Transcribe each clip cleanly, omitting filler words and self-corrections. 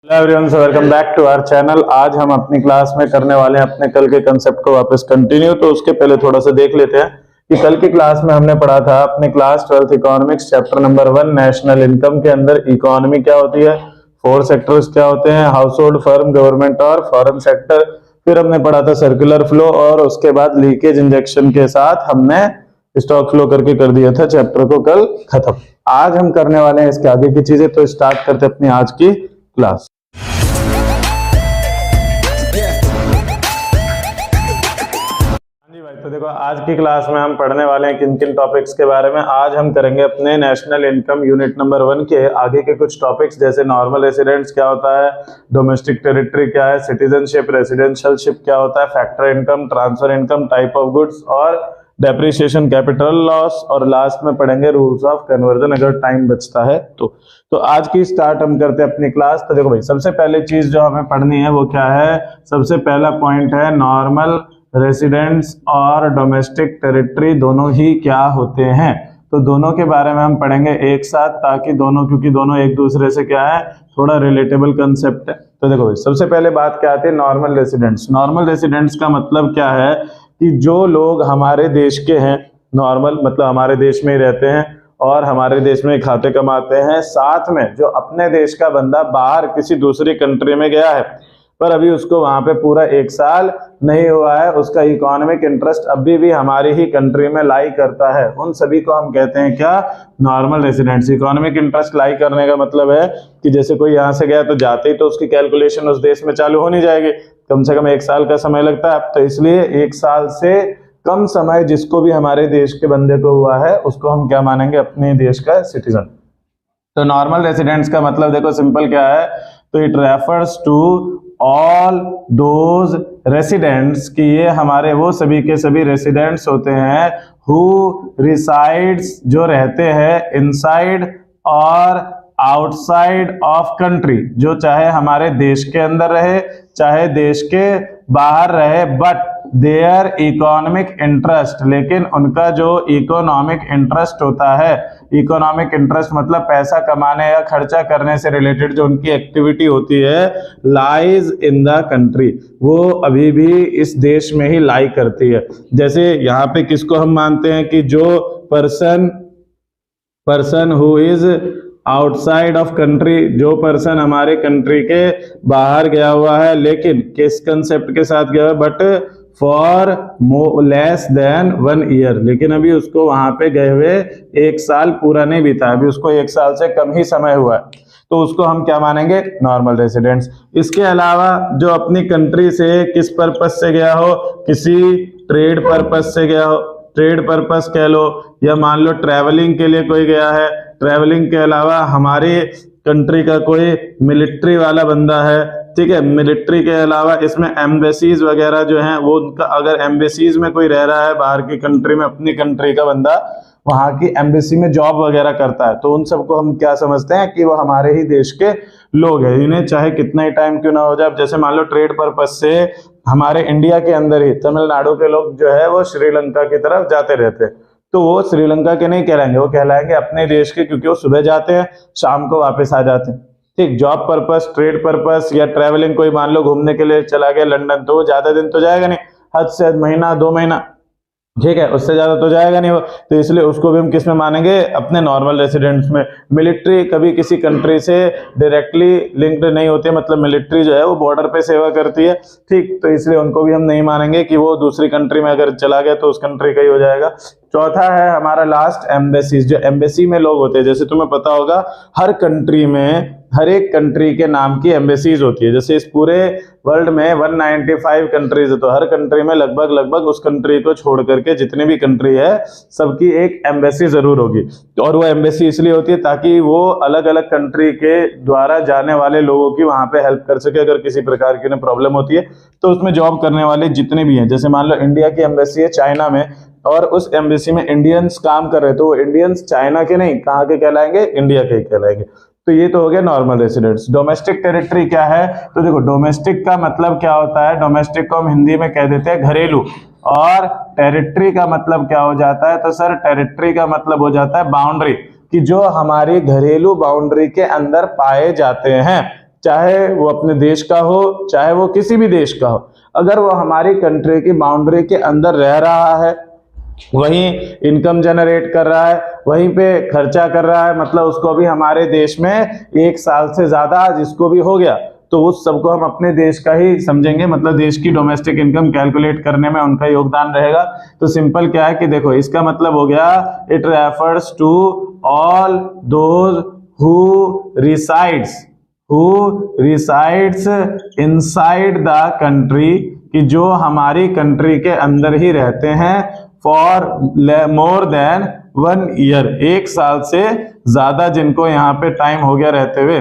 Hello everyone, welcome back to our channel. आज हम अपनी क्लास में करने वाले हैं अपने कल के कंसेप्ट को वापस कंटिन्यू। तो उसके पहले थोड़ा सा देख लेते हैं कि कल की क्लास में हमने पढ़ा था अपने class 12th economics chapter number 1 national income के अंदर इकोनॉमी क्या होती है, 4 सेक्टर्स क्या होते हैं, हाउस होल्ड, फर्म, गवर्नमेंट और फॉरेन सेक्टर। फिर हमने पढ़ा था सर्कुलर फ्लो और उसके बाद लीकेज इंजेक्शन के साथ हमने स्टॉक फ्लो करके कर दिया था चैप्टर को कल खत्म। आज हम करने वाले हैं इसके आगे की चीजें। तो स्टार्ट करते अपनी आज की क्लास। तो देखो, आज की क्लास में हम पढ़ने वाले हैं किन किन टॉपिक्स के बारे में। आज हम करेंगे अपने नेशनल इनकम यूनिट नंबर 1 के आगे के कुछ टॉपिक्स, जैसे नॉर्मल रेसिडेंट्स क्या होता है, डोमेस्टिक टेरिटरी क्या है, सिटीजनशिप, रेसिडेंशियलशिप क्या होता है, factor income, transfer income, type of goods और डेप्रिसिएशन, कैपिटल लॉस, और लास्ट में पढ़ेंगे रूल्स ऑफ कन्वर्जन अगर टाइम बचता है तो आज की स्टार्ट हम करते हैं अपनी क्लास। तो देखो भाई, सबसे पहले चीज जो हमें पढ़नी है वो क्या है। सबसे पहला पॉइंट है नॉर्मल रेसिडेंट्स और डोमेस्टिक टेरिटरी दोनों ही क्या होते हैं। तो दोनों के बारे में हम पढ़ेंगे एक साथ, ताकि क्योंकि दोनों एक दूसरे से क्या है, थोड़ा रिलेटेबल कंसेप्ट है। तो देखो भाई, सबसे पहले बात क्या आती है, नॉर्मल रेसिडेंट्स। नॉर्मल रेसिडेंट्स का मतलब क्या है कि जो लोग हमारे देश के हैं, नॉर्मल मतलब हमारे देश में ही रहते हैं और हमारे देश में खाते कमाते हैं, साथ में जो अपने देश का बंदा बाहर किसी दूसरी कंट्री में गया है पर अभी उसको वहां पे पूरा 1 साल नहीं हुआ है, उसका इकोनॉमिक इंटरेस्ट अभी भी हमारी ही कंट्री में लाई करता है, उन सभी को हम कहते हैं क्या, नॉर्मल रेसिडेंट्स। इकोनॉमिक इंटरेस्ट लाई करने का मतलब है कि जैसे कोई यहाँ से गया तो जाते ही तो उसकी कैलकुलेशन उस देश में चालू हो नहीं जाएगी, कम से कम 1 साल का समय लगता है। तो इसलिए 1 साल से कम समय जिसको भी हमारे देश के बंदे को हुआ है उसको हम क्या मानेंगे, अपने देश का सिटीजन। तो नॉर्मल रेसिडेंट्स का मतलब देखो सिंपल क्या है, तो it refers to all those residents, कि ये हमारे वो सभी के सभी रेसिडेंट्स होते हैं हु रिसाइड्स, जो रहते हैं इनसाइड और आउटसाइड ऑफ कंट्री, जो चाहे हमारे देश के अंदर रहे चाहे देश के बाहर रहे, बट देयर इकोनॉमिक इंटरेस्ट, लेकिन उनका जो इकोनॉमिक इंटरेस्ट होता है, इकोनॉमिक इंटरेस्ट मतलब पैसा कमाने या खर्चा करने से रिलेटेड जो उनकी एक्टिविटी होती है, लाइज इन द कंट्री, वो अभी भी इस देश में ही लाई करती है। जैसे यहाँ पे किसको हम मानते हैं कि जो person who is outside of country, जो पर्सन हमारे कंट्री के बाहर गया हुआ है, लेकिन किस कंसेप्ट के साथ गया है, but for less than 1 year, लेकिन अभी उसको वहां पे गए हुए 1 साल पूरा नहीं बीता, अभी उसको 1 साल से कम ही समय हुआ है, तो उसको हम क्या मानेंगे, नॉर्मल रेसिडेंट्स। इसके अलावा जो अपनी कंट्री से किस पर्पस से गया हो, किसी ट्रेड पर्पस से गया हो, ट्रेड पर्पस कह लो, या मान लो ट्रैवलिंग के लिए कोई गया है, ट्रैवलिंग के अलावा हमारी कंट्री का कोई मिलिट्री वाला बंदा है, ठीक है, मिलिट्री के अलावा इसमें एम्बेसीज वगैरह जो हैं वो उनका, अगर एम्बेसीज में कोई रह रहा है बाहर की कंट्री में, अपनी कंट्री का बंदा वहां की एम्बेसी में जॉब वगैरह करता है, तो उन सबको हम क्या समझते हैं कि वो हमारे ही देश के लोग हैं, इन्हें चाहे कितना ही टाइम क्यों ना हो जाए। जैसे मान लो ट्रेड पर्पस से हमारे इंडिया के अंदर ही तमिलनाडु के लोग जो है वो श्रीलंका की तरफ जाते रहते हैं, तो वो श्रीलंका के नहीं कहलाएंगे, वो कहलाएंगे अपने देश के, क्योंकि वो सुबह जाते हैं शाम को वापस आ जाते हैं। ठीक, जॉब पर्पस, ट्रेड पर्पस या ट्रैवलिंग, कोई मान लो घूमने के लिए चला गया लंदन, तो वो ज्यादा दिन तो जाएगा नहीं, हद से हद महीना 2 महीना, ठीक है, उससे ज्यादा तो जाएगा नहीं वो, तो इसलिए उसको भी हम किस में मानेंगे, अपने नॉर्मल रेसिडेंट्स में। मिलिट्री कभी किसी कंट्री से डायरेक्टली लिंक्ड नहीं होती है, मतलब मिलिट्री जो है वो बॉर्डर पे सेवा करती है, ठीक, तो इसलिए उनको भी हम नहीं मानेंगे कि वो दूसरी कंट्री में अगर चला गया तो उस कंट्री का ही हो जाएगा। चौथा है हमारा लास्ट, एम्बेसीज। जो एम्बेसी में लोग होते हैं, जैसे तुम्हें पता होगा हर कंट्री में, हर एक कंट्री के नाम की एम्बेसीज होती है, जैसे इस पूरे वर्ल्ड में 195 कंट्रीज है, तो हर कंट्री में लगभग उस कंट्री को छोड़ करके जितने भी कंट्री है सबकी एक एम्बेसी जरूर होगी, और वो एम्बेसी इसलिए होती है ताकि वो अलग अलग कंट्री के द्वारा जाने वाले लोगों की वहां पे हेल्प कर सके, अगर किसी प्रकार की प्रॉब्लम होती है तो उसमें जॉब करने वाले जितने भी हैं, जैसे मान लो इंडिया की एम्बेसी है चाइना में और उस एम्बेसी में इंडियंस काम कर रहे हैं, तो वो इंडियंस चाइना के नहीं, कहाँ के कहलाएंगे, इंडिया के ही कहलाएंगे। तो ये तो हो गया नॉर्मल रेसिडेंट्स। डोमेस्टिक टेरिटरी क्या है, तो देखो डोमेस्टिक का मतलब क्या होता है, डोमेस्टिक को हम हिंदी में कह देते हैं घरेलू, और टेरिटरी का मतलब क्या हो जाता है, तो सर टेरिटरी का मतलब हो जाता है बाउंड्री, कि जो हमारी घरेलू बाउंड्री के अंदर पाए जाते हैं, चाहे वो अपने देश का हो चाहे वो किसी भी देश का हो, अगर वो हमारी कंट्री की बाउंड्री के अंदर रह रहा है, वहीं इनकम जनरेट कर रहा है, वहीं पे खर्चा कर रहा है, मतलब उसको भी हमारे देश में 1 साल से ज्यादा जिसको भी हो गया, तो उस सबको हम अपने देश का ही समझेंगे, मतलब देश की डोमेस्टिक इनकम कैलकुलेट करने में उनका योगदान रहेगा। तो सिंपल क्या है कि देखो इसका मतलब हो गया it refers to all those who resides inside the country, कि जो हमारी कंट्री के अंदर ही रहते हैं, फॉर मोर देन 1 ईयर, 1 साल से ज्यादा जिनको यहाँ पे टाइम हो गया रहते हुए,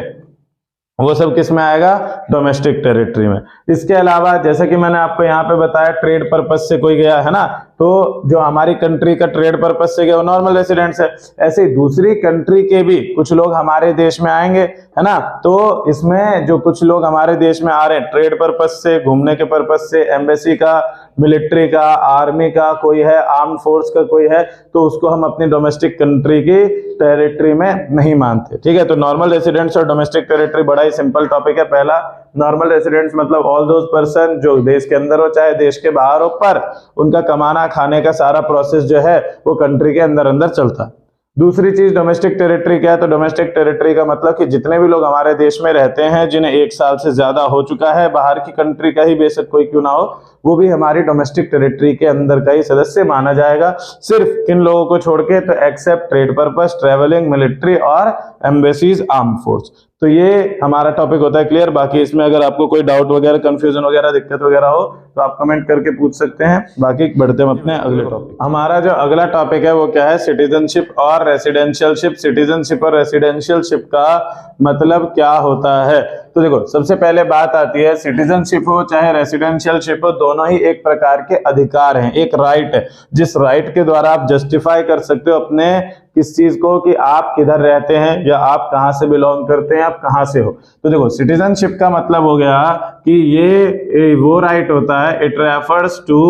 वो सब किस में आएगा, डोमेस्टिक टेरिटरी में। इसके अलावा जैसे कि मैंने आपको यहाँ पे बताया ट्रेड पर्पज से कोई गया है ना, तो जो हमारी कंट्री का ट्रेड पर्पज से गया वो नॉर्मल रेसिडेंट्स है। ऐसे ही दूसरी कंट्री के भी कुछ लोग हमारे देश में आएंगे, है ना, तो इसमें जो कुछ लोग हमारे देश में आ रहे हैं ट्रेड पर्पज से, घूमने के पर्पज से, एम्बेसी का, मिलिट्री का, आर्मी का कोई है, आर्म फोर्स का कोई है, तो उसको हम अपनी डोमेस्टिक कंट्री की टेरिटरी में नहीं मानते। ठीक है, तो नॉर्मल रेसिडेंट्स और डोमेस्टिक टेरिटरी बड़ा ही सिंपल टॉपिक है। पहला, नॉर्मल रेसिडेंट्स मतलब ऑल दोज पर्सन जो देश के अंदर हो चाहे देश के बाहर हो, पर उनका कमाना खाने का सारा प्रोसेस जो है वो कंट्री के अंदर अंदर चलता है। दूसरी चीज डोमेस्टिक टेरिटरी क्या है, तो डोमेस्टिक टेरिटरी का मतलब कि जितने भी लोग हमारे देश में रहते हैं जिन्हें 1 साल से ज्यादा हो चुका है, बाहर की कंट्री का ही बेशक कोई क्यों ना हो, वो भी हमारी डोमेस्टिक टेरिटरी के अंदर का ही सदस्य माना जाएगा। सिर्फ किन लोगों को छोड़ के, तो except trade purpose, travelling, military और एम्बेसीज, आर्म फोर्स। तो ये हमारा टॉपिक होता है क्लियर। बाकी इसमें अगर आपको कोई डाउट वगैरह, कंफ्यूजन वगैरह, दिक्कत वगैरह हो तो आप कमेंट करके पूछ सकते हैं। बाकी बढ़ते हम अपने अगले टॉपिक। हमारा जो अगला टॉपिक है वो क्या है, सिटीजनशिप और रेसिडेंशियलशिप। सिटीजनशिप और रेसिडेंशियलशिप का मतलब क्या होता है, तो देखो सबसे पहले बात आती है, सिटीजनशिप हो चाहे रेसिडेंशियलशिप हो, दोनों ही एक प्रकार के अधिकार हैं, एक राइट है, जिस राइट के द्वारा आप जस्टिफाई कर सकते हो अपने किस चीज को, कि आप किधर रहते हैं या आप कहां से बिलोंग करते हैं, आप कहां से हो। तो देखो सिटीजनशिप का मतलब हो गया कि ये वो राइट होता है, it refers to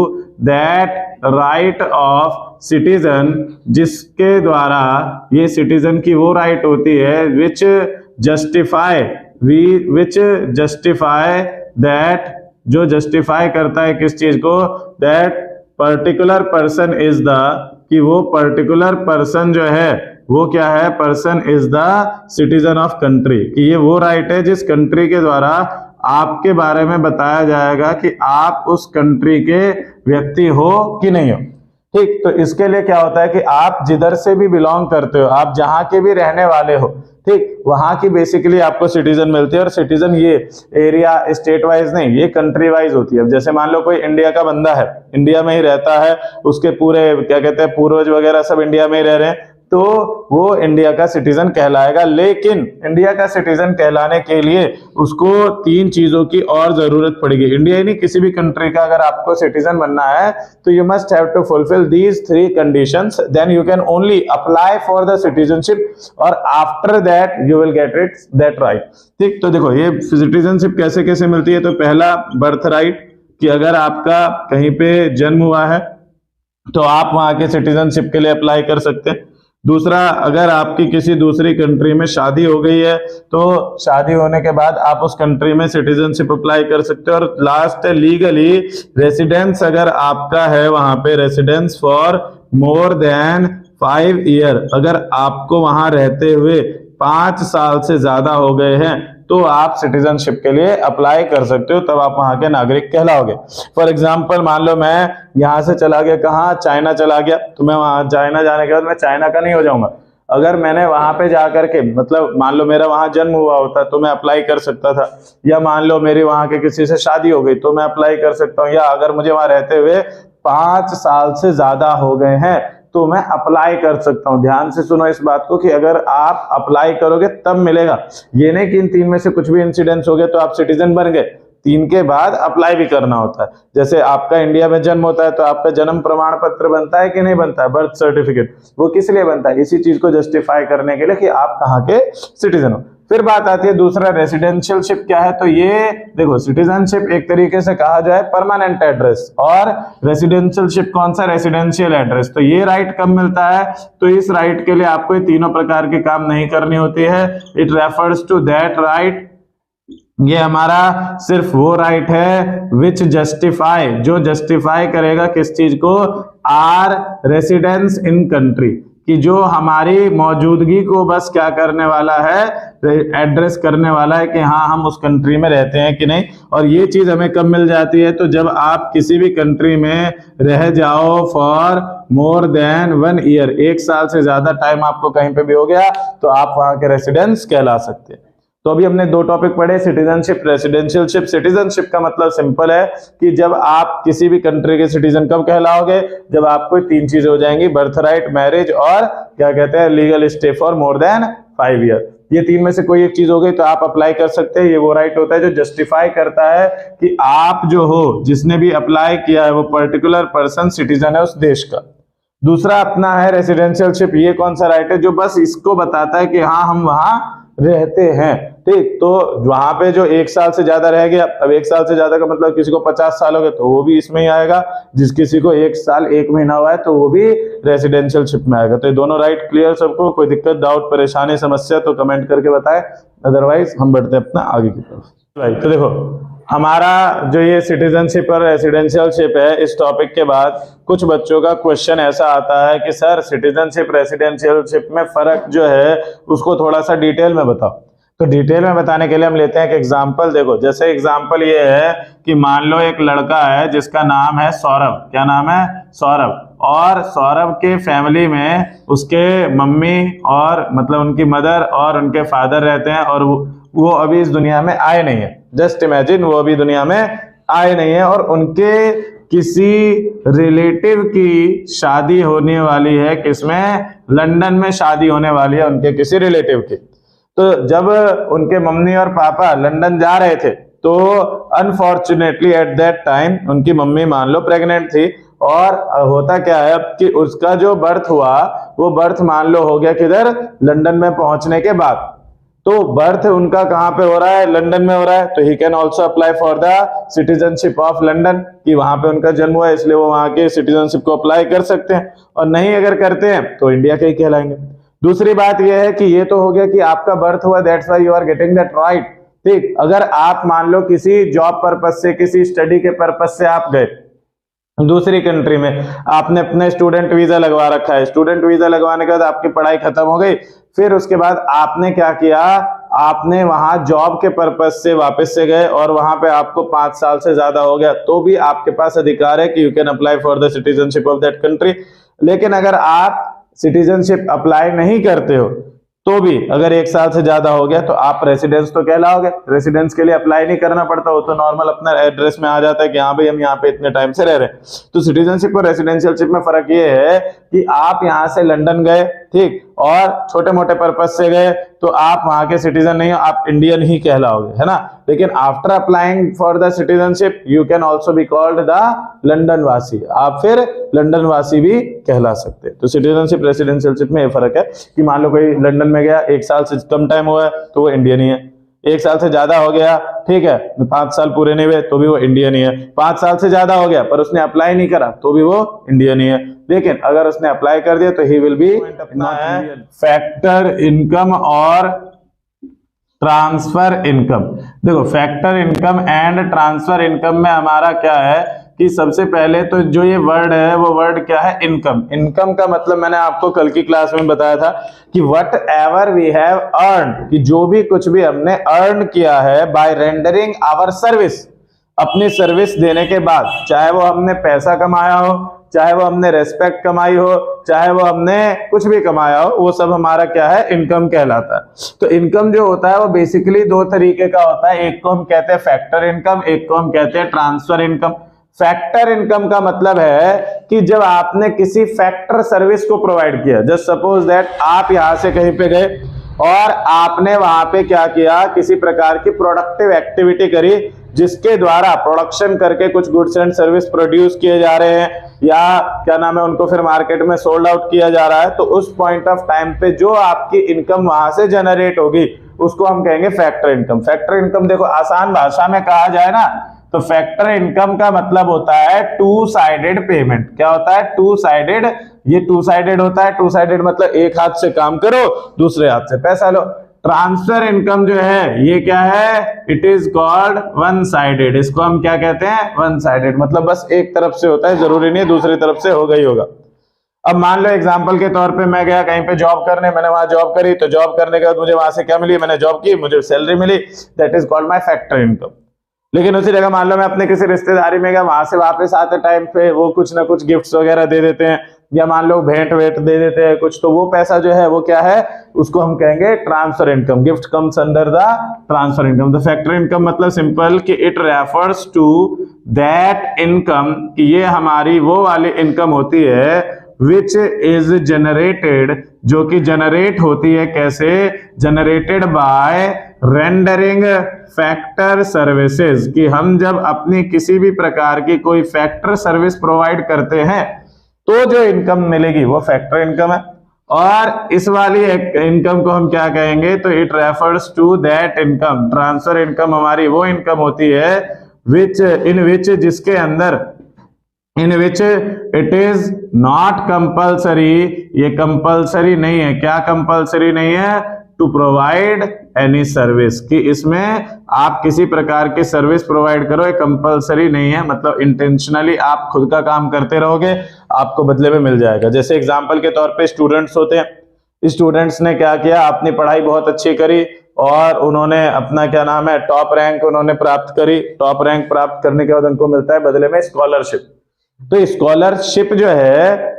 that right of citizen, जिसके द्वारा ये सिटीजन की वो राइट होती है विच जस्टिफाई दैट, जो जस्टिफाई करता है किस चीज को, that particular person is the, कि वो पर्टिकुलर पर्सन जो है वो क्या है, person is the citizen of country, कि ये वो राइट है जिस कंट्री के द्वारा आपके बारे में बताया जाएगा कि आप उस कंट्री के व्यक्ति हो कि नहीं हो। ठीक, तो इसके लिए क्या होता है कि आप जिधर से भी बिलोंग करते हो, आप जहां के भी रहने वाले हो, ठीक, वहां की बेसिकली आपको सिटीजन मिलती है। और सिटीजन ये एरिया स्टेट वाइज नहीं, ये कंट्री वाइज होती है। अब जैसे मान लो कोई इंडिया का बंदा है, इंडिया में ही रहता है, उसके पूरे क्या कहते हैं पूर्वज वगैरह सब इंडिया में ही रह रहे हैं, तो वो इंडिया का सिटीजन कहलाएगा। लेकिन इंडिया का सिटीजन कहलाने के लिए उसको 3 चीजों की और जरूरत पड़ेगी। इंडिया ही नहीं, किसी भी कंट्री का अगर आपको सिटीजन बनना है तो you must have to fulfil these 3 conditions, then you can only apply for the citizenship, और after that you will get it that right. ठीक, तो देखो ये सिटीजनशिप कैसे कैसे मिलती है। तो पहला, बर्थ राइट, कि अगर आपका कहीं पे जन्म हुआ है तो आप वहां के सिटीजनशिप के लिए अप्लाई कर सकते हैं। दूसरा, अगर आपकी किसी दूसरी कंट्री में शादी हो गई है तो शादी होने के बाद आप उस कंट्री में सिटीजनशिप अप्लाई कर सकते हो। और लास्ट है लीगली रेसिडेंस, अगर आपका है वहां पे residence for more then 5 year, अगर आपको वहां रहते हुए 5 साल से ज्यादा हो गए हैं तो आप सिटीजनशिप के लिए अप्लाई कर सकते हो, तब आप वहां के नागरिक कहलाओगे। फॉर एग्जांपल, मान लो मैं यहां से चला गया, कहाँ, चाइना चला गया, तो मैं वहां चाइना जाने के बाद मैं चाइना का नहीं हो जाऊंगा। अगर मैंने वहां पे जाकर के, मतलब मान लो मेरा वहां जन्म हुआ होता तो मैं अप्लाई कर सकता था, या मान लो मेरी वहां के किसी से शादी हो गई तो मैं अप्लाई कर सकता हूँ, या अगर मुझे वहां रहते हुए 5 साल से ज्यादा हो गए हैं तो मैं अप्लाई कर सकता हूं। ध्यान से सुनो इस बात को कि अगर आप अप्लाई करोगे तब मिलेगा, ये नहीं कि इन 3 में से कुछ भी इंसिडेंस हो गए तो आप सिटीजन बन गए। 3 के बाद अप्लाई भी करना होता है। जैसे आपका इंडिया में जन्म होता है तो आपका जन्म प्रमाण पत्र बनता है कि नहीं बनता है, बर्थ सर्टिफिकेट, वो किस लिए बनता है, इसी चीज को जस्टिफाई करने के लिए कि आप कहाँ के सिटीजन हो। फिर बात आती है दूसरा, रेसिडेंशियलशिप क्या है। तो ये देखो सिटीजनशिप एक तरीके से कहा जाए परमानेंट एड्रेस, और रेसिडेंशियलशिप कौन सा, रेसिडेंशियल एड्रेस। तो ये राइट कब मिलता है, तो इस राइट के लिए आपको ये तीनों प्रकार के काम नहीं करनी होती है। It refers to that right ये हमारा सिर्फ वो राइट है विच जस्टिफाई, जो जस्टिफाई करेगा किस चीज को, आर रेसिडेंस इन कंट्री, कि जो हमारी मौजूदगी को बस क्या करने वाला है, एड्रेस करने वाला है कि हाँ हम उस कंट्री में रहते हैं कि नहीं। और ये चीज हमें कब मिल जाती है, तो जब आप किसी भी कंट्री में रह जाओ फॉर मोर देन 1 ईयर, 1 साल से ज्यादा टाइम आपको कहीं पे भी हो गया तो आप वहां के रेसिडेंस कहला सकते हैं। तो अभी हमने 2 टॉपिक पढ़े, सिटीजनशिप, रेसिडेंशियलशिप। सिटीजनशिप का मतलब सिंपल है कि जब आप किसी भी कंट्री के सिटीजन कब कहलाओगे, जब आपको 3 चीजें हो जाएंगी, बर्थ राइट, मैरिज और क्या कहते हैं legal stay for more then 5 year. ये 3 में से कोई एक चीज हो गई तो आप अप्लाई कर सकते हैं। ये वो राइट होता है जो जस्टिफाई करता है कि आप जो हो, जिसने भी अप्लाई किया है वो पर्टिकुलर पर्सन सिटीजन है उस देश का। दूसरा अपना है रेसिडेंशियलशिप। ये कौन सा राइट है, जो बस इसको बताता है कि हाँ हम वहां रहते हैं, ठीक। तो वहां पे जो 1 साल से ज्यादा रह गया, अब 1 साल से ज्यादा का मतलब किसी को 50 साल हो गए तो वो भी इसमें ही आएगा, जिस किसी को 1 साल 1 महीना हुआ है तो वो भी रेसिडेंशियलशिप में आएगा। तो ये दोनों राइट क्लियर सबको, कोई दिक्कत, डाउट, परेशानी, समस्या तो कमेंट करके बताएं, अदरवाइज हम बढ़ते हैं अपना आगे की तरफ। भाई तो देखो हमारा जो ये सिटीजनशिप और रेसिडेंशियलशिप है, इस टॉपिक के बाद कुछ बच्चों का क्वेश्चन ऐसा आता है कि सर सिटीजनशिप रेसिडेंशियलशिप में फर्क जो है उसको थोड़ा सा डिटेल में बताओ। तो डिटेल में बताने के लिए हम लेते हैं एक एग्जांपल। देखो जैसे एग्जांपल ये है कि मान लो एक लड़का है जिसका नाम है सौरभ, क्या नाम है, सौरभ, और सौरभ के फैमिली में उसके मम्मी और मतलब उनकी मदर और उनके फादर रहते हैं और वो अभी इस दुनिया में आए नहीं है। जस्ट इमेजिन वो अभी दुनिया में आए नहीं है और उनके किसी रिलेटिव की शादी होने वाली है, किसमें, लंदन में शादी होने वाली है उनके किसी रिलेटिव की। तो जब उनके मम्मी और पापा लंदन जा रहे थे तो अनफॉर्चुनेटली एट दैट टाइम उनकी मम्मी मान लो प्रेग्नेंट थी, और होता क्या है कि उसका जो बर्थ हुआ वो बर्थ मान लो हो गया किधर, लंदन में पहुंचने के बाद। तो बर्थ उनका कहां पे हो रहा है, लंदन में हो रहा है, तो he can also apply for the citizenship of London, कि वहां पे उनका जन्म हुआ है इसलिए वो वहां के सिटीजनशिप को अप्लाई कर सकते हैं। और नहीं अगर करते हैं तो इंडिया के ही कहलाएंगे। दूसरी बात यह है कि ये तो हो गया कि आपका बर्थ हुआ, that's why you are getting that right, ठीक। अगर आप मान लो किसी जॉब पर्पस से, किसी स्टडी के पर्पस से आप गए दूसरी कंट्री में, आपने अपने स्टूडेंट वीजा लगवा रखा है, स्टूडेंट वीजा लगवाने के बाद आपकी पढ़ाई खत्म हो गई, फिर उसके बाद आपने क्या किया, आपने वहां जॉब के पर्पस से वापस से गए और वहां पे आपको 5 साल से ज्यादा हो गया, तो भी आपके पास अधिकार है कि you can apply for the citizenship of that country. लेकिन अगर आप सिटीजनशिप अप्लाई नहीं करते हो तो भी अगर 1 साल से ज्यादा हो गया तो आप रेसिडेंस तो कहलाओगे। रेसिडेंस के लिए अप्लाई नहीं करना पड़ता, वो तो नॉर्मल अपना एड्रेस में आ जाता है कि हाँ भाई हम यहाँ पे इतने टाइम से रह रहे हैं। तो सिटीजनशिप और रेसिडेंशियलशिप में फर्क ये है कि आप यहाँ से लंदन गए, ठीक, और छोटे मोटे पर्पज से गए तो आप वहां के सिटीजन नहीं हो, आप इंडियन ही कहलाओगे, है ना। लेकिन after applying for the citizenship you can also be called the London वासी, आप फिर लंदन वासी भी कहला सकते हैं। तो सिटीजनशिप रेसिडेंशियलशिप में ये फर्क है कि मान लो कोई लंदन में गया, 1 साल से कम टाइम हुआ है तो वो इंडियन ही है, 1 साल से ज्यादा हो गया, ठीक है, 5 साल पूरे नहीं हुए तो भी वो इंडियन ही है, 5 साल से ज्यादा हो गया पर उसने अप्लाई नहीं करा तो भी वो इंडियन ही है। लेकिन अगर उसने अप्लाई कर दिया तो he will be factor income और ट्रांसफर इनकम। देखो factor income and transfer income में हमारा क्या है कि सबसे पहले तो जो ये वर्ड है वो वर्ड क्या है, इनकम। इनकम का मतलब मैंने आपको कल की क्लास में बताया था कि whatever we have earn, कि जो भी कुछ भी हमने अर्न किया है बाय रेंडरिंग आवर सर्विस, अपनी सर्विस देने के बाद, चाहे वो हमने पैसा कमाया हो, चाहे वो हमने रेस्पेक्ट कमाई हो, चाहे वो हमने कुछ भी कमाया हो, वो सब हमारा क्या है, इनकम कहलाता है। तो इनकम जो होता है वो बेसिकली 2 तरीके का होता है, एक को हम कहते हैं फैक्टर इनकम, एक को हम कहते हैं ट्रांसफर इनकम। फैक्टर इनकम का मतलब है कि जब आपने किसी फैक्टर सर्विस को प्रोवाइड किया, जस्ट सपोज दैट आप यहां से कहीं पे गए और आपने वहां पे क्या किया, किसी प्रकार की प्रोडक्टिव एक्टिविटी करी जिसके द्वारा प्रोडक्शन करके कुछ गुड्स एंड सर्विस प्रोड्यूस किए जा रहे हैं या क्या नाम है उनको फिर मार्केट में सोल्ड आउट किया जा रहा है, तो उस पॉइंट ऑफ टाइम पे जो आपकी इनकम वहां से जनरेट होगी उसको हम कहेंगे फैक्टर इनकम। फैक्टर इनकम देखो आसान भाषा में कहा जाए ना तो फैक्टर इनकम का मतलब होता है 2 साइडेड पेमेंट। क्या होता है, 2 साइडेड। ये 2 साइडेड होता है, 2 साइडेड मतलब एक हाथ से काम करो दूसरे हाथ से पैसा लो। ट्रांसफर इनकम जो है ये क्या है, it is called one sided. इसको हम क्या कहते हैं, वन साइडेड, मतलब बस एक तरफ से होता है, जरूरी नहीं है दूसरी तरफ से होगा ही होगा। अब मान लो एग्जांपल के तौर पे मैं गया कहीं पे जॉब करने, मैंने वहां जॉब करी, तो जॉब करने के बाद मुझे वहां से क्या मिली, मैंने जॉब की, मुझे सैलरी मिली, that is called my factor income. लेकिन उसी जगह मान लो मैं अपने किसी रिश्तेदारी में गया, वहां से वापस आते टाइम पे वो कुछ ना कुछ गिफ्ट्स वगैरह दे देते हैं, या मान लो भेंट वेट दे देते हैं कुछ, तो वो पैसा जो है वो क्या है, उसको हम कहेंगे transfer income. Gift comes under the transfer income. The factor income मतलब सिंपल कि it refers to that income, कि ये हमारी वो वाली इनकम होती है विच इज जनरेटेड, जो कि जनरेट होती है, कैसे, generated by rendering factor services, कि हम जब अपनी किसी भी प्रकार की कोई फैक्टर सर्विस प्रोवाइड करते हैं तो जो इनकम मिलेगी वो फैक्टर इनकम है। और इस वाली इनकम को हम क्या कहेंगे, तो it refers to that income, transfer income हमारी वो इनकम होती है विच, इन विच, जिसके अंदर, in which it is not compulsory, ये कंपल्सरी नहीं है, क्या कंपल्सरी नहीं है, टू प्रोवाइड एनी सर्विस, कि इसमें आप किसी प्रकार की सर्विस प्रोवाइड करो, ये कंपल्सरी नहीं है, मतलब इंटेंशनली आप खुद का काम करते रहोगे, आपको बदले में मिल जाएगा। जैसे एग्जांपल के तौर पे स्टूडेंट्स होते हैं, स्टूडेंट्स ने क्या किया, अपनी पढ़ाई बहुत अच्छी करी और उन्होंने अपना क्या नाम है, टॉप रैंक उन्होंने प्राप्त करी। टॉप रैंक प्राप्त करने के बाद उनको मिलता है बदले में स्कॉलरशिप। तो स्कॉलरशिप जो है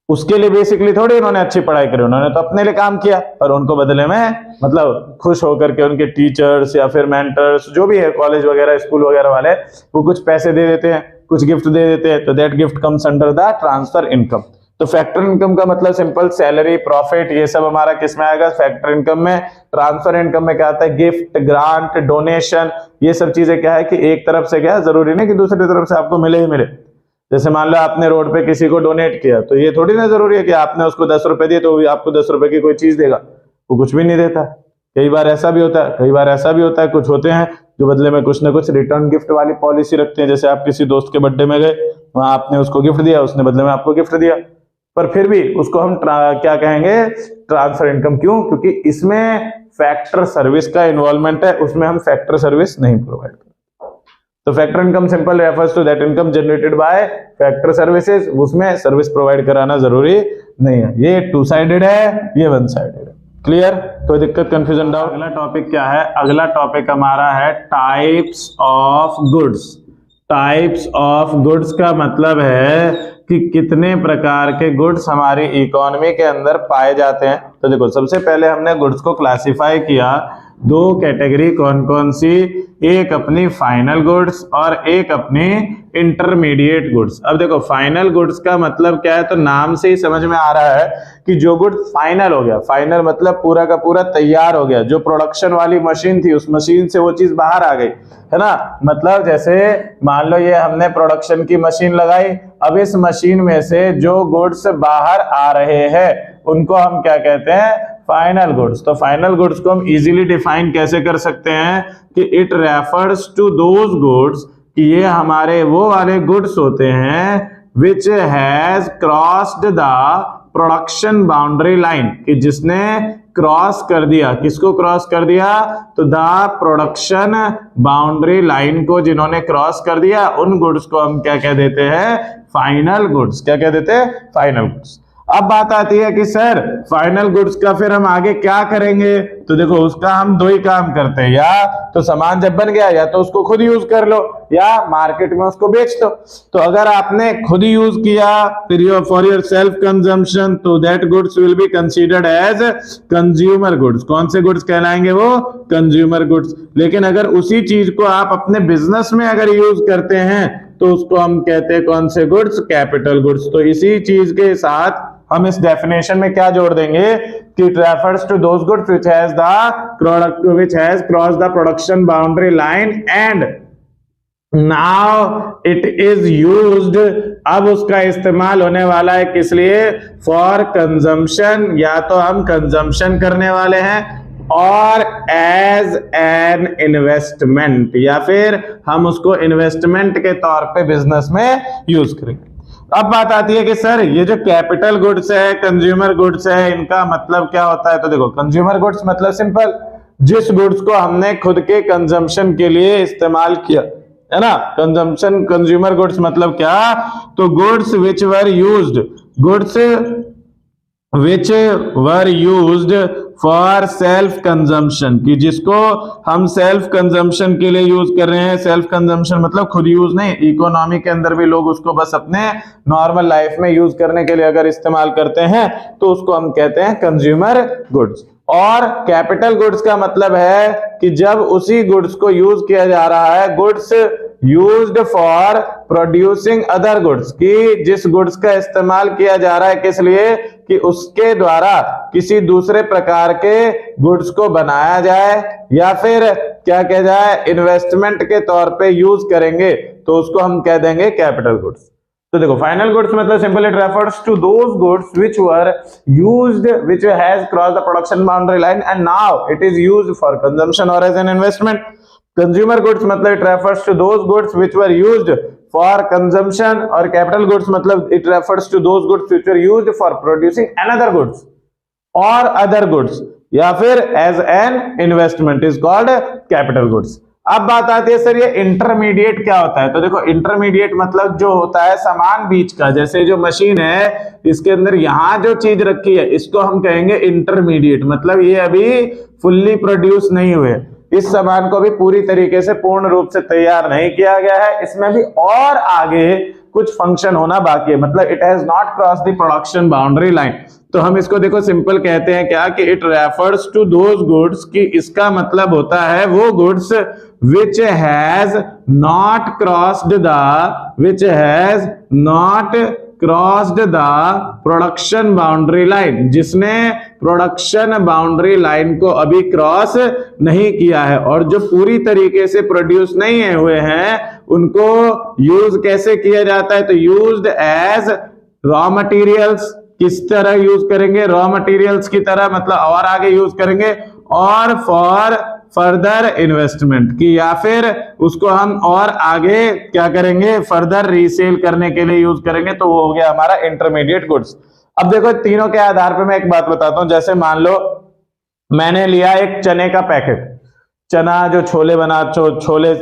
उसके लिए बेसिकली थोड़ी उन्होंने अच्छी पढ़ाई करी, उन्होंने तो अपने लिए काम किया, पर उनको बदले में मतलब खुश होकर के उनके टीचर्स या फिर मेंटर्स जो भी है, कॉलेज वगैरह स्कूल वगैरह वाले, वो कुछ पैसे दे देते हैं, कुछ गिफ्ट दे देते हैं, तो that gift comes under the transfer income. तो फैक्टर इनकम का मतलब सिंपल सैलरी, प्रॉफिट, ये सब हमारा किस में आएगा, फैक्टर इनकम में। ट्रांसफर इनकम में क्या आता है, गिफ्ट, ग्रांट, डोनेशन, ये सब चीजें क्या है कि एक तरफ से क्या, जरूरी नहीं कि दूसरी तरफ से आपको मिले ही मिले। जैसे मान लो आपने रोड पे किसी को डोनेट किया, तो ये थोड़ी ना जरूरी है कि आपने उसको 10 रुपए दिए तो आपको 10 रुपए की कोई चीज देगा, वो कुछ भी नहीं देता। कई बार ऐसा भी होता है, कई बार ऐसा भी होता है, कुछ होते हैं जो बदले में कुछ ना कुछ रिटर्न गिफ्ट वाली पॉलिसी रखते हैं। जैसे आप किसी दोस्त के बर्थडे में गए, वहां आपने उसको गिफ्ट दिया, उसने बदले में आपको गिफ्ट दिया, पर फिर भी उसको हम क्या कहेंगे, ट्रांसफर इनकम। क्यों? क्योंकि इसमें फैक्टर सर्विस का इन्वॉल्वमेंट है, उसमें हम फैक्टर सर्विस नहीं प्रोवाइड करते। तो factor income simple refers to that income generated by factor services, उसमें सर्विस प्रोवाइड कराना जरूरी नहीं है। ये टू साइडेड है, ये वन साइडेड है। क्लियर? कोई दिक्कत, कंफ्यूजन, डाउट? अगला टॉपिक क्या है, अगला टॉपिक हमारा है types of goods. Types of goods का मतलब है कि कितने प्रकार के गुड्स हमारी इकोनॉमी के अंदर पाए जाते हैं। तो देखो, सबसे पहले हमने गुड्स को क्लासिफाई किया, दो कैटेगरी कौन कौन सी, एक अपनी फाइनल गुड्स और एक अपनी इंटरमीडिएट गुड्स। अब देखो, फाइनल गुड्स का मतलब क्या है, तो नाम से ही समझ में आ रहा है कि जो गुड्स फाइनल हो गया, फाइनल मतलब पूरा का पूरा तैयार हो गया, जो प्रोडक्शन वाली मशीन थी उस मशीन से वो चीज बाहर आ गई, है ना। मतलब जैसे मान लो ये हमने प्रोडक्शन की मशीन लगाई, अब इस मशीन में से जो गुड्स बाहर आ रहे हैं उनको हम क्या कहते हैं, फाइनल गुड्स। तो फाइनल गुड्स को हम इजीली डिफाइन कैसे कर सकते हैं कि it refers to those goods, कि ये हमारे वो वाले गुड्स होते हैं which has crossed the production boundary line, कि जिसने क्रॉस कर दिया, किसको क्रॉस कर दिया, तो द प्रोडक्शन बाउंड्री लाइन को जिन्होंने क्रॉस कर दिया, उन गुड्स को हम क्या कह देते हैं, फाइनल गुड्स। क्या कह देते हैं, फाइनल गुड्स। अब बात आती है कि सर फाइनल गुड्स का फिर हम आगे क्या करेंगे, तो देखो उसका हम दो ही काम करते हैं, या तो सामान जब बन गया या तो उसको खुद यूज कर लो या मार्केट में उसको बेच दो। तो अगर आपने खुद यूज किया फॉर योर सेल्फ कंजम्पशन, तो that goods will be considered as consumer goods. कौन से गुड्स कहलाएंगे, वो कंज्यूमर गुड्स। लेकिन अगर उसी चीज को आप अपने बिजनेस में अगर यूज करते हैं तो उसको हम कहते हैं कौन से गुड्स, कैपिटल गुड्स। तो इसी चीज के साथ हम इस डेफिनेशन में क्या जोड़ देंगे कि it refers to those goods which has the product which has cross the production boundary line and now it is used. अब उसका इस्तेमाल होने वाला है किस लिए, फॉर कंजम्पशन, या तो हम कंजम्पशन करने वाले हैं, और एज एन इन्वेस्टमेंट, या फिर हम उसको इन्वेस्टमेंट के तौर पे बिजनेस में यूज करेंगे। अब बात आती है कि सर ये जो कैपिटल गुड्स है, कंज्यूमर गुड्स है, इनका मतलब क्या होता है। तो देखो, कंज्यूमर गुड्स मतलब सिंपल जिस गुड्स को हमने खुद के कंजम्पशन के लिए इस्तेमाल किया, है ना। कंजम्पशन, कंज्यूमर गुड्स मतलब क्या, तो goods which were used, goods which were used for self consumption, कि जिसको हम सेल्फ कंजम्पशन के लिए यूज कर रहे हैं। सेल्फ कंजम्पशन मतलब खुद यूज नहीं, इकोनॉमी के अंदर भी लोग उसको बस अपने नॉर्मल लाइफ में यूज करने के लिए अगर इस्तेमाल करते हैं तो उसको हम कहते हैं कंज्यूमर गुड्स। और कैपिटल गुड्स का मतलब है कि जब उसी गुड्स को यूज किया जा रहा है, goods used for producing other goods, कि जिस गुड्स का इस्तेमाल किया जा रहा है किस लिए, कि उसके द्वारा किसी दूसरे प्रकार के गुड्स को बनाया जाए या फिर क्या कहा जाए इन्वेस्टमेंट के तौर पे यूज करेंगे, तो उसको हम कह देंगे कैपिटल गुड्स। तो देखो फाइनल गुड्स मतलब simple it refers to those goods which were used which has cross the production boundary line and now it is used for consumption और as an investment. Consumer goods मतलब it refers to those goods which were used for consumption, और capital goods मतलब it refers to those goods which were used for producing another goods और other goods या फिर as an investment is called capital goods. अब बात आती है sir ये इंटरमीडिएट क्या होता है, तो देखो इंटरमीडिएट मतलब जो होता है सामान बीच का, जैसे जो मशीन है इसके अंदर यहां जो चीज रखी है इसको हम कहेंगे इंटरमीडिएट, मतलब ये अभी फुल्ली प्रोड्यूस नहीं हुए, इस सामान को भी पूरी तरीके से पूर्ण रूप से तैयार नहीं किया गया है, इसमें भी और आगे कुछ फंक्शन होना बाकी है, मतलब it has not cross the production boundary line. तो हम इसको देखो सिंपल कहते हैं क्या, कि it refers to those goods, कि इसका मतलब होता है वो goods which has not crossed the production boundary line, जिसने प्रोडक्शन बाउंड्री लाइन को अभी क्रॉस नहीं किया है, और जो पूरी तरीके से प्रोड्यूस नहीं हुए हैं उनको यूज कैसे किया जाता है, तो यूज्ड एज रॉ मटेरियल्स। किस तरह यूज करेंगे, रॉ मटेरियल्स की तरह, मतलब और आगे यूज करेंगे, और फॉर फर्दर इन्वेस्टमेंट की, या फिर उसको हम और आगे क्या करेंगे फर्दर रीसेल करने के लिए यूज करेंगे, तो वो हो गया हमारा इंटरमीडिएट गुड्स। अब देखो तीनों के आधार पे मैं एक बात बताता हूं, जैसे मान लो मैंने लिया एक चने का पैकेट, चना जो छोले बना, छोले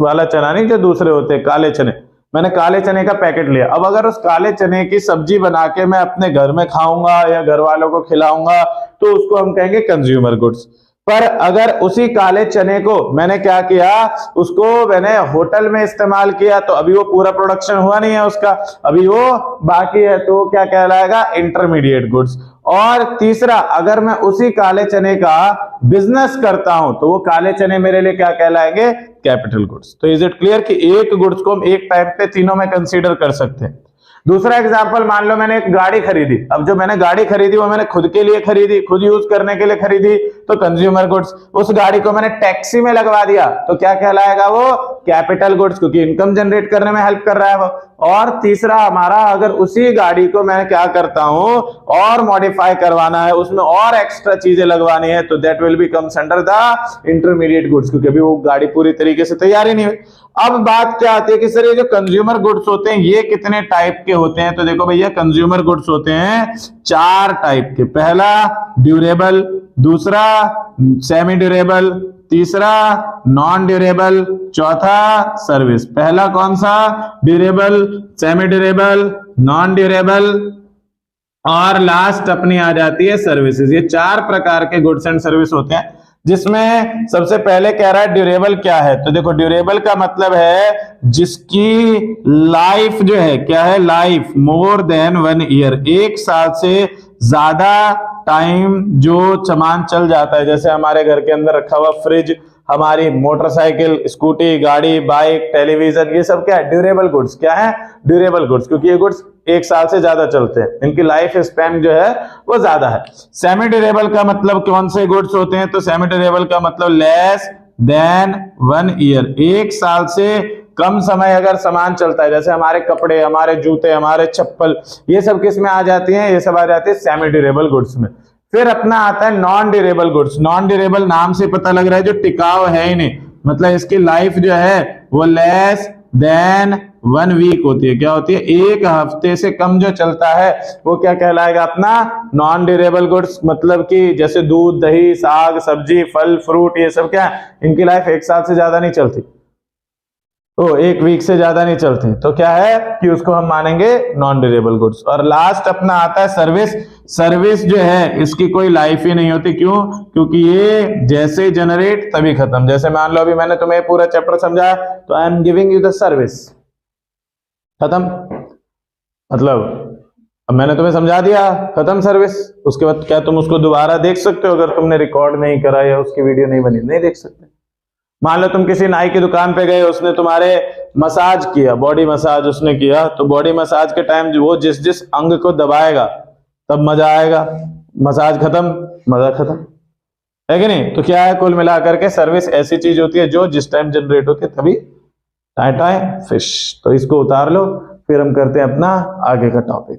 वाला चना नहीं, जो दूसरे होते हैं काले चने, मैंने काले चने का पैकेट लिया। अब अगर उस काले चने की सब्जी बना के मैं अपने घर में खाऊंगा या घर वालों को खिलाऊंगा तो उसको हम कहेंगे कंज्यूमर गुड्स। पर अगर उसी काले चने को मैंने क्या किया, उसको मैंने होटल में इस्तेमाल किया, तो अभी वो पूरा प्रोडक्शन हुआ नहीं है उसका, अभी वो बाकी है, तो क्या कहलाएगा इंटरमीडिएट गुड्स। और तीसरा, अगर मैं उसी काले चने का बिजनेस करता हूं तो वो काले चने मेरे लिए क्या कहलाएंगे, कैपिटल गुड्स। तो इज इट क्लियर कि एक गुड्स को हम एक टाइप पे तीनों में कंसीडर कर सकते हैं। दूसरा एग्जांपल, मान लो मैंने एक गाड़ी खरीदी, अब जो मैंने गाड़ी खरीदी वो मैंने खुद के लिए खरीदी, खुद यूज करने के लिए खरीदी, तो कंज्यूमर गुड्स। उस गाड़ी को मैंने टैक्सी में लगवा दिया तो क्या कहलाएगा, वो कैपिटल गुड्स, क्योंकि इनकम जनरेट करने में हेल्प कर रहा है वो। और तीसरा हमारा, अगर उसी गाड़ी को मैं क्या करता हूं और मॉडिफाई करवाना है, उसमें और एक्स्ट्रा चीजें लगवानी है, तो that will be comes under the intermediate goods, क्योंकि अभी वो गाड़ी पूरी तरीके से तैयार ही नहीं हुई। अब बात क्या आती है कि सर ये जो कंज्यूमर गुड्स होते हैं ये कितने टाइप के होते हैं, तो देखो भैया कंज्यूमर गुड्स होते हैं 4 टाइप के। पहला ड्यूरेबल, दूसरा सेमी ड्यूरेबल, तीसरा नॉन ड्यूरेबल, चौथा सर्विस। पहला कौन सा, durable, semi durable, non durable, और लास्ट अपनी आ जाती है सर्विसेज। ये 4 प्रकार के गुड्स एंड सर्विस होते हैं, जिसमें सबसे पहले कह रहा है ड्यूरेबल क्या है, तो देखो ड्यूरेबल का मतलब है जिसकी लाइफ जो है, क्या है, लाइफ मोर देन 1 ईयर, 1 साल से ज्यादा टाइम जो सामान चल जाता है। जैसे हमारे घर के अंदर रखा हुआ फ्रिज, हमारी मोटरसाइकिल, स्कूटी, गाड़ी, बाइक, टेलीविजन, ये सब क्या है, ड्यूरेबल गुड्स। क्या है, ड्यूरेबल गुड्स, क्योंकि ये गुड्स 1 साल से ज्यादा चलते हैं, इनकी लाइफ स्पैन जो है वो ज्यादा है। सेमी ड्यूरेबल का मतलब कौन से गुड्स होते हैं, तो सेमी ड्यूरेबल का मतलब लेस देन 1 ईयर, 1 साल से कम समय अगर सामान चलता है, जैसे हमारे कपड़े, हमारे जूते, हमारे चप्पल, ये सब किस में आ जाती हैं, ये सब आ जाती है सेमी ड्यूरेबल गुड्स में। फिर अपना आता है non durable goods. Non durable नाम से पता लग रहा है जो टिकाऊ है ही नहीं, मतलब इसकी लाइफ जो है वो लेस देन 1 वीक होती है। क्या होती है? एक हफ्ते से कम जो चलता है वो क्या कहलाएगा? अपना नॉन ड्यूरेबल गुड्स। मतलब कि जैसे दूध, दही, साग, सब्जी, फल, फ्रूट, ये सब क्या है, इनकी लाइफ 1 साल से ज्यादा नहीं चलती, तो 1 वीक से ज्यादा नहीं चलती, तो क्या है कि उसको हम मानेंगे नॉन ड्यूरेबल गुड्स। और लास्ट अपना आता है सर्विस। सर्विस जो है इसकी कोई लाइफ ही नहीं होती। क्यों? क्योंकि ये जैसे जनरेट तभी खत्म। जैसे मान लो अभी मैंने तुम्हें पूरा चैप्टर समझाया, तो I am giving you the service, खत्म। मतलब अब मैंने तुम्हें समझा दिया, खत्म सर्विस। उसके बाद क्या तुम उसको दोबारा देख सकते हो? अगर तुमने रिकॉर्ड नहीं करा या उसकी वीडियो नहीं बनी, नहीं देख सकते। मान लो तुम किसी नाई की दुकान पे गए, उसने तुम्हारे मसाज किया, बॉडी मसाज उसने किया, तो बॉडी मसाज के टाइम वो जिस जिस अंग को दबाएगा तब मजा आएगा। मसाज खत्म, मजा खत्म, है कि नहीं? तो क्या है, कुल मिलाकर के सर्विस ऐसी चीज होती है जो जिस टाइम जनरेट होती है तभी टाइम फिश। तो इसको उतार लो, फिर हम करते हैं अपना आगे का टॉपिक।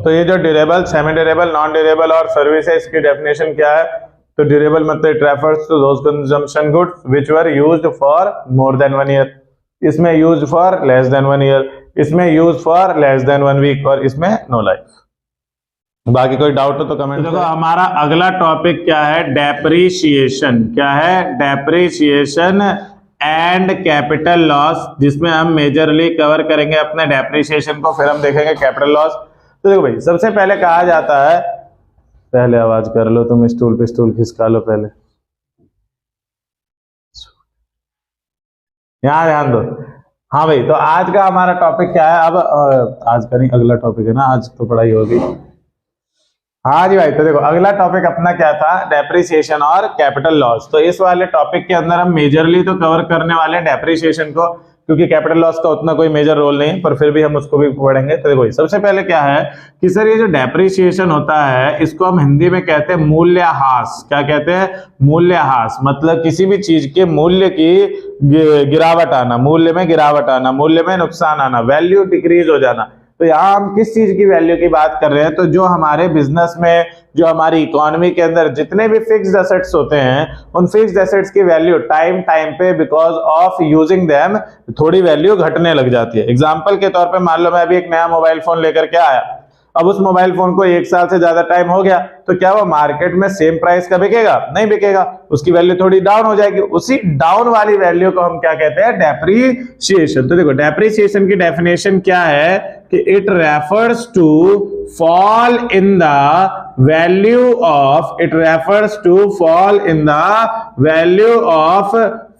तो ये जो durable, semi durable, non durable और सर्विस है, इसकी डेफिनेशन क्या है? तो ड्यूरेबल मतलब it refers to those consumption goods which were used for more than 1 year. इसमें used for less than 1 year, इसमें used for less than 1 week, और इसमें नो लाइफ। बाकी कोई डाउट हो तो कमेंट। देखो हमारा अगला टॉपिक क्या है? डेप्रिसिएशन। क्या है? डेप्रिसिएशन एंड कैपिटल लॉस, जिसमें हम मेजरली कवर करेंगे अपने डेप्रिसिएशन को, फिर हम देखेंगे कैपिटल लॉस। तो देखो भाई, सबसे पहले कहा जाता है, पहले आवाज कर लो तुम, स्टूल पे स्टूल खिसका लो पहले, यहाँ ध्यान दो। हाँ भाई, तो आज का हमारा टॉपिक क्या है? अब आज का नहीं, अगला टॉपिक है ना, आज तो पढ़ाई होगी। हाँ जी भाई, तो देखो अगला टॉपिक अपना क्या था? डेप्रिसिएशन और कैपिटल लॉस। तो इस वाले टॉपिक के अंदर हम मेजरली तो कवर करने वाले हैं डेप्रिसिएशन को, क्योंकि कैपिटल लॉस का उतना कोई मेजर रोल नहीं है, पर फिर भी हम उसको भी पढ़ेंगे। तो देखो सबसे पहले क्या है कि सर ये जो डेप्रिसिएशन होता है इसको हम हिंदी में कहते हैं मूल्यह्रास। क्या कहते हैं? मूल्यह्रास। मतलब किसी भी चीज के मूल्य की गिरावट आना, मूल्य में गिरावट आना, मूल्य में नुकसान आना, वैल्यू डिक्रीज हो जाना। तो यहाँ हम किस चीज की वैल्यू की बात कर रहे हैं? तो जो हमारे बिजनेस में, जो हमारी इकोनॉमी के अंदर जितने भी फिक्स्ड एसेट्स होते हैं, उन फिक्स्ड एसेट्स की वैल्यू टाइम पे बिकॉज ऑफ यूजिंग देम थोड़ी वैल्यू घटने लग जाती है। एग्जांपल के तौर पे मान लो मैं अभी एक नया मोबाइल फोन लेकर के आया, अब उस मोबाइल फोन को 1 साल से ज्यादा टाइम हो गया, तो क्या वो मार्केट में सेम प्राइस का बिकेगा? नहीं बिकेगा, उसकी वैल्यू थोड़ी डाउन हो जाएगी। उसी डाउन वाली वैल्यू को हम क्या कहते हैं? डेप्रिसिएशन। तो देखो डेप्रिसिएशन की डेफिनेशन क्या है कि it refers to fall in the value of, it refers to fall in the value of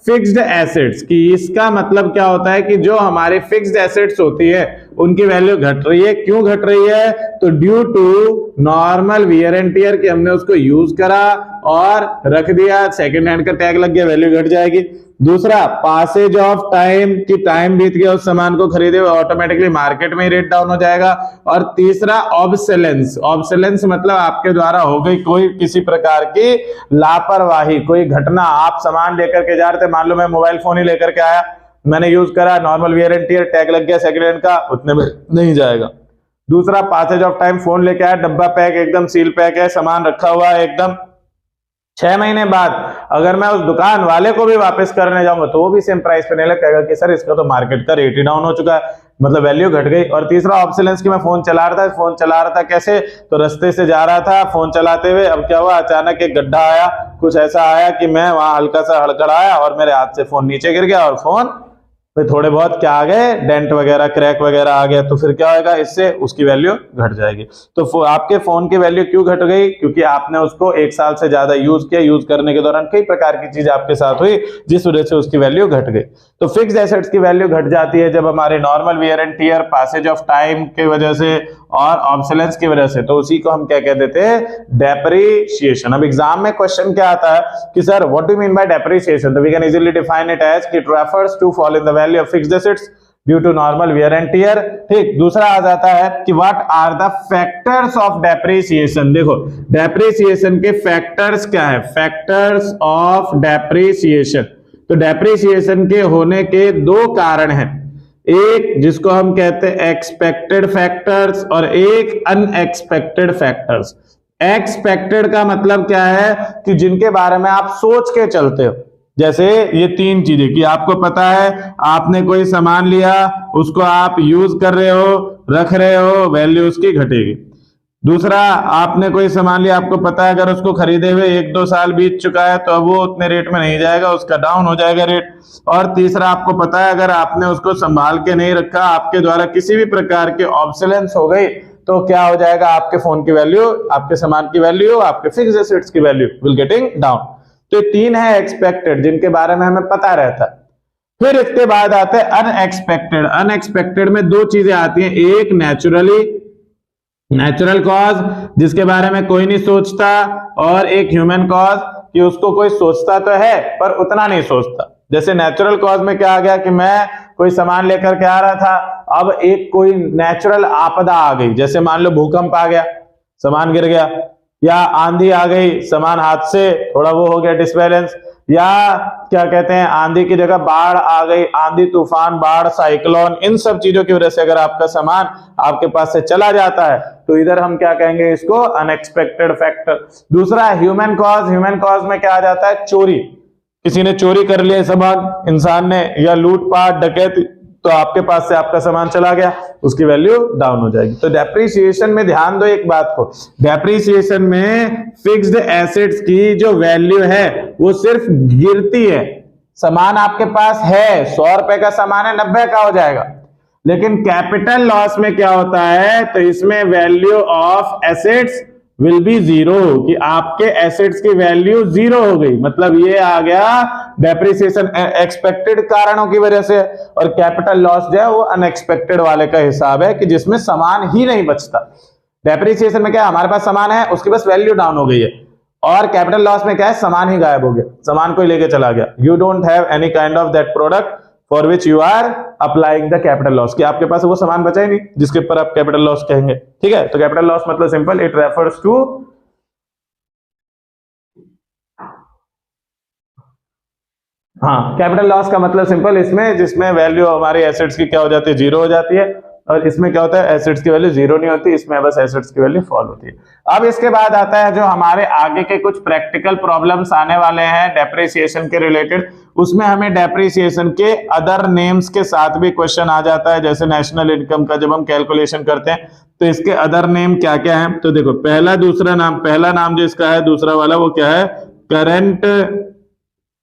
fixed assets. कि इसका मतलब क्या होता है कि जो हमारे फिक्स्ड एसेट्स होती है उनकी वैल्यू घट रही है। क्यों घट रही है? तो due to normal wear and tear, कि हमने उसको यूज करा और रख दिया, सेकंड हैंड का टैग लग गया, वैल्यू घट जाएगी। दूसरा, पासेज ऑफ टाइम, की टाइम बीत गया उस सामान को खरीदे हुए, ऑटोमेटिकली मार्केट में रेट डाउन हो जाएगा। और तीसरा, ऑब्सोलेंस। ऑब्सोलेंस मतलब आपके द्वारा हो गई कोई किसी प्रकार की लापरवाही, कोई घटना। आप सामान लेकर के जा रहे थे, मान लो मैं मोबाइल फोन ही लेकर के आया, मैंने यूज करा, normal wear and tier, tag लग गया सेकंड हैंड का, उतने में नहीं जाएगा। दूसरा, पासेज ऑफ टाइम, फोन लेके आया, डब्बा पैक, एकदम सील पैक है, सामान रखा हुआ है एकदम, 6 महीने बाद अगर मैं उस दुकान वाले को भी वापस करने जाऊंगा तो वो भी सेम प्राइस पे नहीं लगेगा कि सर इसका तो मार्केट का रेट ही डाउन हो चुका है, मतलब वैल्यू घट गई। और तीसरा, ऑब्सोलेंस, की मैं फोन चला रहा था कैसे? तो रास्ते से जा रहा था फोन चलाते हुए, अब क्या हुआ, अचानक एक गड्ढा आया, कुछ ऐसा आया कि मैं वहां हल्का सा हड़कड़ाया और मेरे हाथ से फोन नीचे गिर गया और फोन पे थोड़े बहुत क्या आ गए, डेंट वगैरह, क्रैक वगैरह आ गया। तो फिर क्या होगा, इससे उसकी वैल्यू घट जाएगी। तो आपके फोन की वैल्यू क्यों घट गई? क्योंकि आपने उसको 1 साल से ज्यादा यूज किया, यूज करने के दौरान कई प्रकार की चीज आपके साथ हुई जिस वजह से उसकी वैल्यू घट गई। तो फिक्स्ड एसेट्स की वैल्यू घट जाती है जब हमारे normal wear and tear, passage of time की वजह से और ऑब्सोलेंस की वजह से, तो उसी को हम क्या कह देते हैं? डेप्रिसिएशन। अब एग्जाम में क्वेश्चन क्या आता है कि sir what do you mean by depreciation? तो we can easily define it as it refers to fall in the value of fixed assets due to normal wear and tear. ठीक, दूसरा आ जाता है कि what are the factors of depreciation. देखो depreciation के factors क्या है? Factors of depreciation. तो डेप्रिसिएशन के होने के 2 कारण हैं, एक जिसको हम कहते हैं एक्सपेक्टेड फैक्टर्स और एक अनएक्सपेक्टेड फैक्टर्स। एक्सपेक्टेड का मतलब क्या है कि जिनके बारे में आप सोच के चलते हो, जैसे ये तीन चीजें कि आपको पता है आपने कोई सामान लिया, उसको आप यूज कर रहे हो, रख रहे हो, वैल्यू उसकी घटेगी। दूसरा, आपने कोई सामान लिया, आपको पता है अगर उसको खरीदे हुए 1-2 साल बीत चुका है तो अब वो उतने रेट में नहीं जाएगा, उसका डाउन हो जाएगा रेट। और तीसरा, आपको पता है अगर आपने उसको संभाल के नहीं रखा, आपके द्वारा किसी भी प्रकार की ऑब्सोलेंस हो गई तो क्या हो जाएगा, आपके फोन की वैल्यू, आपके सामान की वैल्यू, आपके फिक्स्ड एसेट्स की वैल्यू विल गेटिंग डाउन। तो ये तीन है एक्सपेक्टेड, जिनके बारे में हमें पता रहता है। फिर इसके बाद आते हैं अनएक्सपेक्टेड। अनएक्सपेक्टेड में दो चीजें आती हैं, एक नेचुरल कॉज जिसके बारे में कोई नहीं सोचता, और एक ह्यूमन कॉज कि उसको कोई सोचता तो है पर उतना नहीं सोचता। जैसे नेचुरल कॉज में क्या आ गया कि मैं कोई सामान लेकर के आ रहा था, अब एक कोई नेचुरल आपदा आ गई, जैसे मान लो भूकंप आ गया, सामान गिर गया, या आंधी आ गई, सामान हाथ से थोड़ा वो हो गया डिसबैलेंस, या क्या कहते हैं आंधी की जगह बाढ़ आ गई, आंधी तूफान बाढ़ साइक्लोन, इन सब चीजों की वजह से अगर आपका सामान आपके पास से चला जाता है तो इधर हम क्या कहेंगे, इसको अनएक्सपेक्टेड फैक्टर। दूसरा ह्यूमन कॉज। ह्यूमन कॉज में क्या आ जाता है, चोरी, किसी ने चोरी कर लिया सामान, इंसान ने, या लूटपाट डकैती, तो आपके पास से आपका सामान चला गया, उसकी वैल्यू डाउन हो जाएगी। तो डेप्रिसिएशन में ध्यान दो एक बात को, डेप्रिसिएशन में फिक्स्ड एसेट्स की जो वैल्यू है वो सिर्फ गिरती है। सामान आपके पास है, 100 रुपए का सामान है, 90 का हो जाएगा। लेकिन कैपिटल लॉस में क्या होता है, तो इसमें value of assets will be zero, कि आपके एसेट्स की वैल्यू जीरो हो गई। मतलब ये आ गया डेप्रिसिएशन एक्सपेक्टेड कारणों की वजह से, और कैपिटल लॉस जो है वो अनएक्सपेक्टेड वाले का हिसाब है कि जिसमें सामान ही नहीं बचता। डेप्रिसिएशन में क्या है, हमारे पास सामान है, उसकी बस वैल्यू डाउन हो गई है, और कैपिटल लॉस में क्या है, सामान ही गायब हो गया, सामान कोई लेके चला गया। You don't have any kind of that product for which you are applying the capital loss, कि आपके पास वो सामान बचा ही नहीं जिसके ऊपर आप कैपिटल लॉस कहेंगे। ठीक है, तो कैपिटल लॉस मतलब simple, it refers to capital loss का मतलब सिंपल इसमें जिसमें वैल्यू हमारी एसेट्स की क्या हो जाती है, जीरो हो जाती है, और इसमें क्या होता है, एसेट्स की वैल्यू जीरो नहीं होती, इसमें बस एसेट्स की वैल्यू फॉल होती है। अब इसके बाद आता है जो हमारे आगे के कुछ प्रैक्टिकल प्रॉब्लम्स आने वाले हैं डेप्रिसिएशन के रिलेटेड, उसमें हमें डेप्रिसिएशन के अदर नेम्स के साथ भी क्वेश्चन आ जाता है। जैसे नेशनल इनकम का जब हम कैलकुलेशन करते हैं तो इसके अदर नेम क्या क्या है, तो देखो पहला नाम जो इसका है दूसरा वाला, वो क्या है, करंट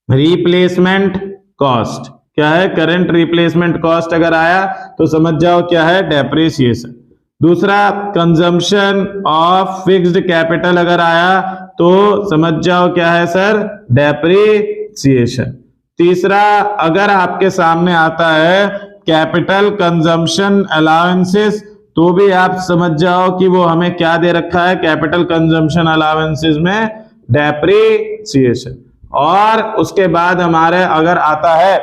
रिप्लेसमेंट कॉस्ट। क्या है, करंट रिप्लेसमेंट कॉस्ट अगर आया तो समझ जाओ क्या है, डेप्रिसिएशन। दूसरा, कंजम्पशन ऑफ फिक्स्ड कैपिटल अगर आया तो समझ जाओ क्या है सर, डेप्रिसिएशन। तीसरा, अगर आपके सामने आता है कैपिटल कंजम्पशन अलाउंसेस, तो भी आप समझ जाओ कि वो हमें क्या दे रखा है, कैपिटल कंजम्पशन अलाउंसेस में डेप्रिसिएशन। और उसके बाद हमारे अगर आता है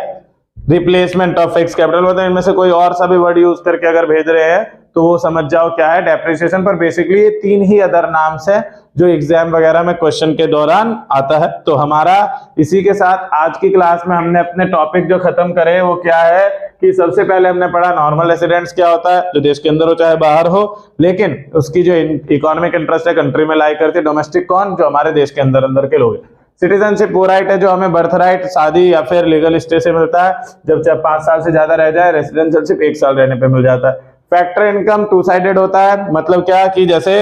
रिप्लेसमेंट ऑफ फिक्स कैपिटल, मतलब इनमें से कोई और सा भी वर्ड यूज करके अगर भेज रहे हैं तो वो समझ जाओ क्या है, डेप्रिसिएशन। पर बेसिकली ये तीन ही अदर नाम्स है जो एग्जाम वगैरह में क्वेश्चन के दौरान आता है। तो हमारा इसी के साथ आज की क्लास में हमने अपने टॉपिक जो खत्म करे वो क्या है कि सबसे पहले हमने पढ़ा नॉर्मल रेसिडेंट्स क्या होता है, जो देश के अंदर हो चाहे बाहर हो, लेकिन उसकी जो इकोनॉमिक इंटरेस्ट है कंट्री में लाई करती है। डोमेस्टिक कौन, जो हमारे देश के अंदर के लोग हैं। सिटीजनशिप वो राइट है जो हमें बर्थ राइट, शादी या फिर लीगल स्टे से मिलता है, जब चाहे 5 साल से ज्यादा रह जाए। रेसिडेंशियलशिप 1 साल रहने पे मिल जाता है। फैक्टर इनकम 2 साइडेड होता है, मतलब क्या कि जैसे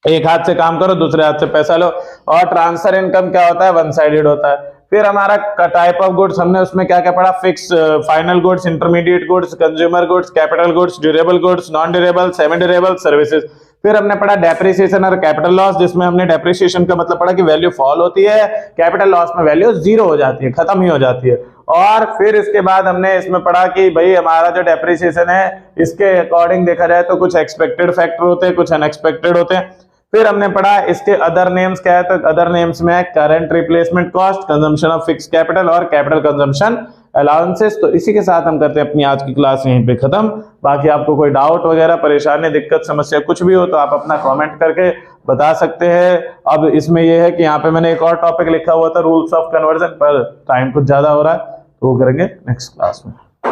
एक हाथ से काम करो दूसरे हाथ से पैसा लो। और ट्रांसफर इनकम क्या होता है, 1 साइडेड होता है। फिर हमारा टाइप ऑफ गुड्स हमने उसमें क्या क्या पढ़ा, fix, final goods, intermediate goods, consumer goods, capital goods, durable goods, non durable, semi durable, services. फिर हमने पढ़ा डेप्रिसिएशन और कैपिटल लॉस, जिसमें हमने डेप्रिसिएशन का मतलब पढ़ा कि वैल्यू फॉल होती है, कैपिटल लॉस में वैल्यू जीरो हो जाती है, खत्म ही हो जाती है। और फिर इसके बाद हमने इसमें पढ़ा कि भाई हमारा जो डेप्रिसिएशन है इसके अकॉर्डिंग देखा जाए तो कुछ एक्सपेक्टेड फैक्टर होते हैं, कुछ अनएक्सपेक्टेड होते हैं। फिर हमने पढ़ा इसके अदर नेम्स क्या है, तो अदर नेम्स में current replacement cost, consumption of fix capital और कैपिटल कंजम्पशन अलाउंसेस। तो इसी के साथ हम करते हैं अपनी आज की क्लास यहीं पे खत्म। बाकी आपको कोई डाउट वगैरह, परेशानी, दिक्कत, समस्या कुछ भी हो तो आप अपना कमेंट करके बता सकते हैं। अब इसमें यह है कि यहाँ पे मैंने एक और टॉपिक लिखा हुआ था रूल्स ऑफ कन्वर्जन, पर टाइम कुछ ज्यादा हो रहा है तो वो करेंगे नेक्स्ट क्लास में।